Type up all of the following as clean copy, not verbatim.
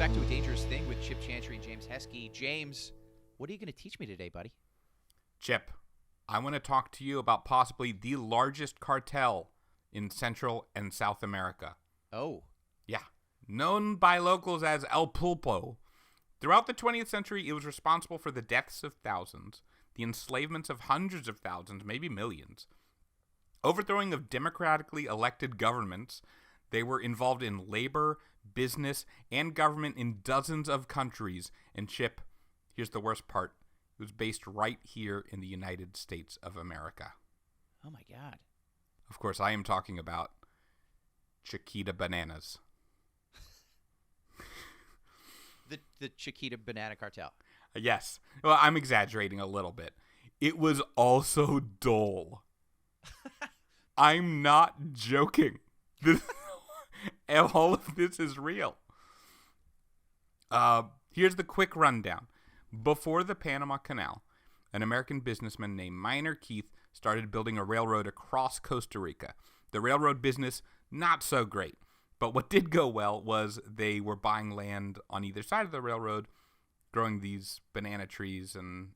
back to A Dangerous Thing with Chip Chantry and James Heskey. James, what are you going to teach me today, buddy? Chip, I want to talk to you about possibly the largest cartel in Central and South America. Oh. Yeah. Known by locals as El Pulpo. Throughout the 20th century, it was responsible for the deaths of thousands, the enslavements of hundreds of thousands, maybe millions, overthrowing of democratically elected governments. They were involved in labor, business, and government in dozens of countries. And Chip, here's the worst part. It was based right here in the United States of America. Oh, my God. Of course, I am talking about Chiquita bananas. The Chiquita Banana Cartel. Yes. Well, I'm exaggerating a little bit. It was also dull. I'm not joking. All of this is real. Here's the quick rundown. Before the Panama Canal, an American businessman named Minor Keith started building a railroad across Costa Rica. The railroad business, not so great. But what did go well was they were buying land on either side of the railroad, growing these banana trees and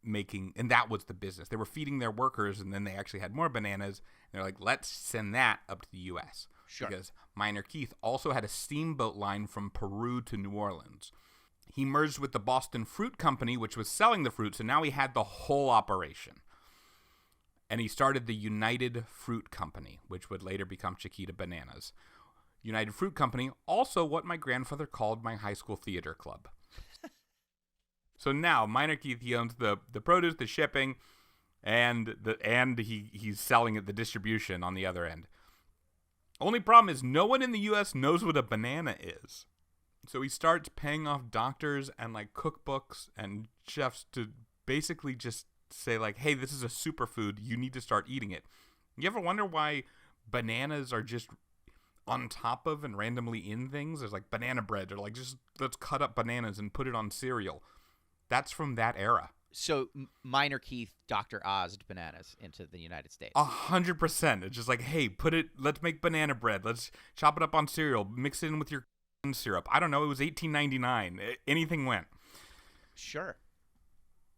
that was the business. They were feeding their workers, and then they actually had more bananas. And they're like, let's send that up to the U.S. Sure. Because Minor Keith also had a steamboat line from Peru to New Orleans. He merged with the Boston Fruit Company, which was selling the fruit, so now he had the whole operation. And he started the United Fruit Company, which would later become Chiquita Bananas. United Fruit Company, also what my grandfather called my high school theater club. So now, Minor Keith, he owns the produce, the shipping, and he's selling it, the distribution on the other end. Only problem is no one in the U.S. knows what a banana is. So he starts paying off doctors and like cookbooks and chefs to basically just say like, hey, this is a superfood. You need to start eating it. You ever wonder why bananas are just on top of and randomly in things? There's like banana bread, or like just let's cut up bananas and put it on cereal. That's from that era. So Minor Keith Dr. Oz'd bananas into the United States. 100%. It's just like, hey, let's make banana bread. Let's chop it up on cereal. Mix it in with your syrup. I don't know. It was $18.99. Anything went. Sure.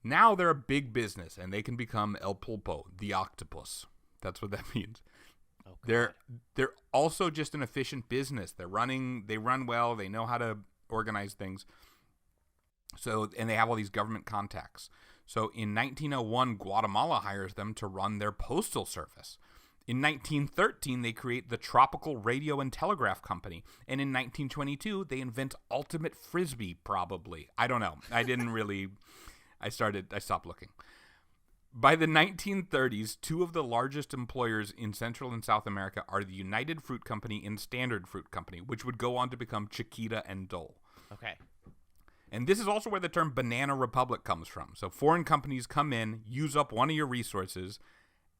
Now they're a big business, and they can become El Pulpo, the octopus. That's what that means. Oh, they're also just an efficient business. They run well. They know how to organize things. So, and they have all these government contacts. So in 1901, Guatemala hires them to run their postal service. In 1913, they create the Tropical Radio and Telegraph Company. And in 1922, they invent Ultimate Frisbee, probably. I don't know. I stopped looking. By the 1930s, two of the largest employers in Central and South America are the United Fruit Company and Standard Fruit Company, which would go on to become Chiquita and Dole. Okay. And this is also where the term Banana Republic comes from. So foreign companies come in, use up one of your resources,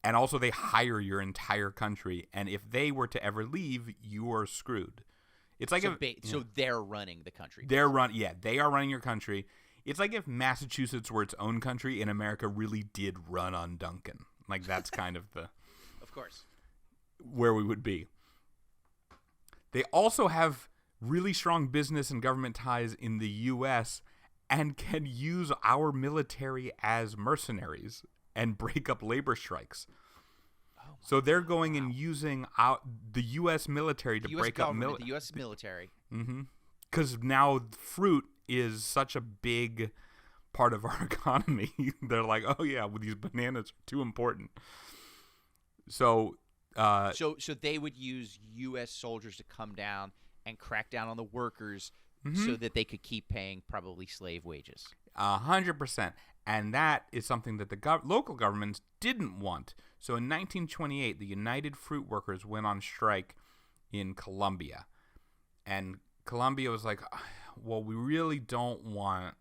and also they hire your entire country. And if they were to ever leave, you are screwed. It's like so they're running the country. They are running your country. It's like if Massachusetts were its own country and America really did run on Duncan. Like that's kind of of course, where we would be. They also have really strong business and government ties in the U.S. and can use our military as mercenaries and break up labor strikes. Oh, so they're going and using the U.S. military to break up the U.S. military. Mm-hmm. Because now fruit is such a big part of our economy. They're like, oh yeah, well, these bananas are too important. So they would use U.S. soldiers to come down and crack down on the workers so that they could keep paying probably slave wages. 100%. And that is something that the local governments didn't want. So in 1928, the United Fruit Workers went on strike in Colombia. And Colombia was like, well, we really don't want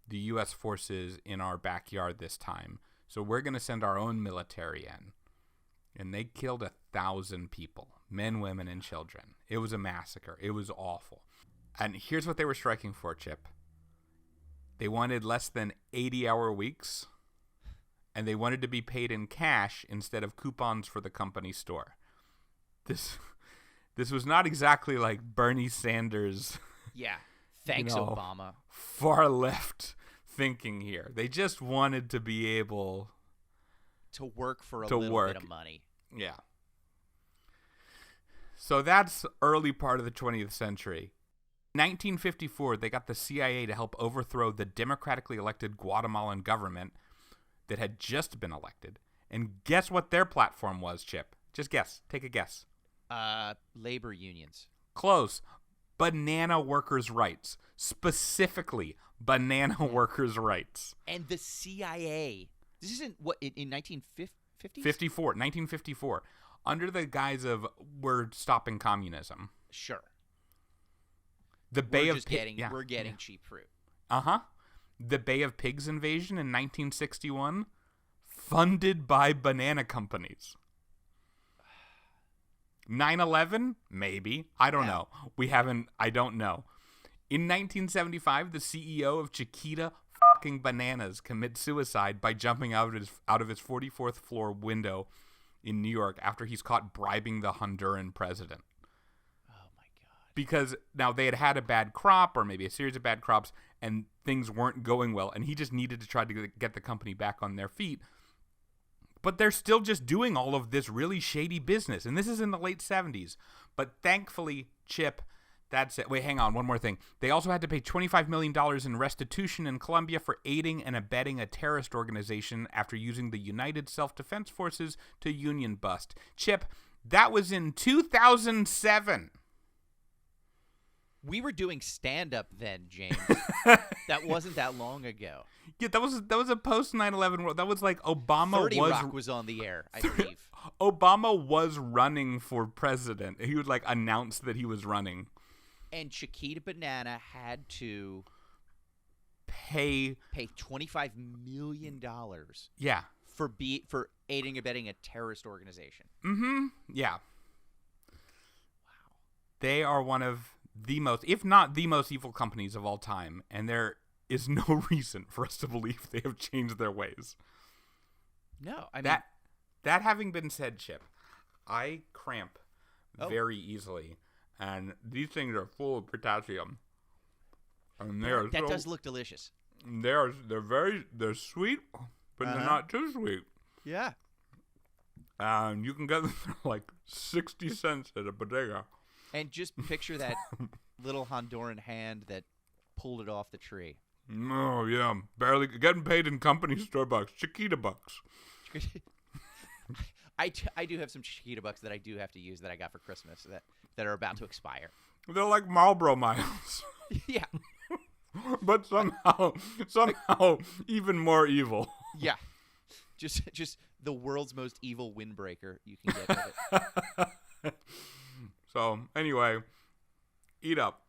the U.S. forces in our backyard this time. So we're going to send our own military in. And they killed 1,000 people, men, women, and children. It was a massacre. It was awful. And here's what they were striking for, Chip. They wanted less than 80-hour weeks, and they wanted to be paid in cash instead of coupons for the company store. This was not exactly like Bernie Sanders' Thanks, Obama. far left thinking here. They just wanted to be able to work for a little bit of money. Yeah. So that's early part of the 20th century. 1954, they got the CIA to help overthrow the democratically elected Guatemalan government that had just been elected. And guess what their platform was, Chip? Just guess. Take a guess. Labor unions. Close. Banana workers' rights. Specifically, banana workers' rights. And the CIA. This isn't what in 1950? 1954. Under the guise of we're stopping communism. Sure. The Bay of Pigs. We're getting cheap fruit. The Bay of Pigs invasion in 1961, funded by banana companies. 9/11? Maybe. I don't know. I don't know. In 1975, the CEO of Chiquita fucking Bananas commits suicide by jumping out of his 44th floor window in New York after he's caught bribing the Honduran president. Oh my God. Because now they had a bad crop, or maybe a series of bad crops, and things weren't going well, and he just needed to try to get the company back on their feet. But they're still just doing all of this really shady business, and this is in the late 70s. But thankfully, Chip, that's it. Wait, hang on, one more thing. They also had to pay $25 million in restitution in Colombia for aiding and abetting a terrorist organization after using the United Self-Defense Forces to union bust. Chip, that was in 2007. We were doing stand-up then, James. That wasn't that long ago. Yeah, that was a post 9/11 world. That was like Obama 30 Rock was on the air, I believe. Obama was running for president. He would like announce that he was running. And Chiquita Banana had to pay $25 million. Yeah. For aiding and abetting a terrorist organization. Mm-hmm. Yeah. Wow. They are one of the most, if not the most evil companies of all time, and there is no reason for us to believe they have changed their ways. No, I mean that having been said, Chip, I cramp very easily, and these things are full of potassium. And that does look delicious. They're sweet, but they're not too sweet. Yeah. And you can get them for like 60 cents at a bodega. And just picture that little Honduran hand that pulled it off the tree. Oh, yeah. Barely getting paid in company store bucks. Chiquita bucks. I do have some Chiquita bucks that I do have to use that I got for Christmas that are about to expire. They're like Marlboro miles. Yeah. But somehow even more evil. Yeah. Just the world's most evil windbreaker you can get with it. So, anyway, eat up.